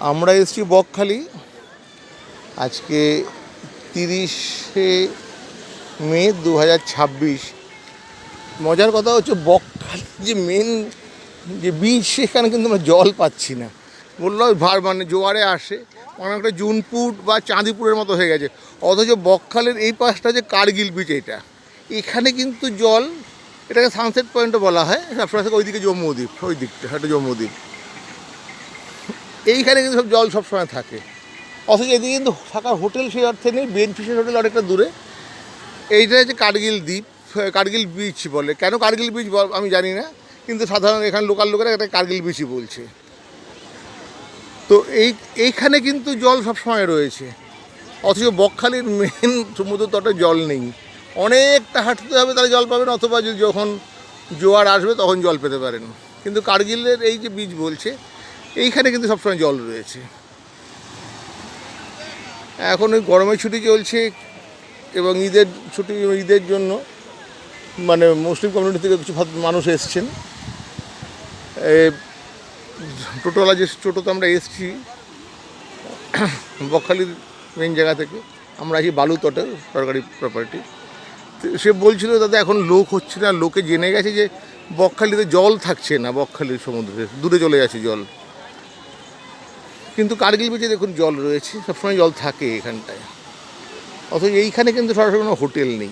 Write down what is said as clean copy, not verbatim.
আমরা এসেছি বকখালি আজকে 30শে মে 2026। মজার কথা হচ্ছে বকখালি যে মেন যে বীচ, সেখানে কিন্তু আমরা জল পাচ্ছি না। বললো মানে জোয়ারে আসে, অনেকটা জুনপুট বা চাঁদিপুরের মতো হয়ে গেছে। অথচ বকখালির এই পাশটা যে কার্গিল বীচ, এখানে কিন্তু জল, এটাকে সানসেট পয়েন্টও বলা হয় সবসময় থেকে। ওইদিকে জম্মুদ্বীপ, ওই দিকটা একটা জম্মুদ্বীপ, এইখানে কিন্তু সব জল সবসময় থাকে। অথচ এদিকে কিন্তু থাকার হোটেল সেই অর্থে নেই। বেনফিশিয়াল হোটেল অনেকটা দূরে। এইটা হচ্ছে কার্গিল দ্বীপ, কার্গিল বিচ বলে। কেন কার্গিল বিচ আমি জানি না, কিন্তু সাধারণ এখানে লোকাল লোকেরা এটা কার্গিল বিচই বলছে। তো এইখানে কিন্তু জল সবসময় রয়েছে, অথচ বকখালির মেন সমুদ্র তটে জল নেই। অনেকটা হাঁটতে হবে তাহলে জল পাবেন, অথবা যখন জোয়ার আসবে তখন জল পেতে পারেন। কিন্তু কার্গিলের এই যে বিচ বলছে, এইখানে কিন্তু সবসময় জল রয়েছে। এখন ওই গরমের ছুটি চলছে এবং ঈদের জন্য মানে মুসলিম কমিউনিটি থেকে কিছু মানুষ এসছেন। টোটোওয়ালা যে টোটোতে আমরা এসছি বকখালির মেন জায়গা থেকে, আমরা আছি বালুতটে, সরকারি প্রপার্টি। সে বলছিল দাদা এখন লোক হচ্ছে না, লোকে জেনে গেছে যে বকখালিতে জল থাকছে না, বকখালির সমুদ্রে দূরে চলে যাচ্ছে জল। কিন্তু কার্গিল বিচে দেখুন জল রয়েছে, সবসময় জল থাকে এখানটায়। অথচ এইখানে কিন্তু সরাসরি কোনো হোটেল নেই।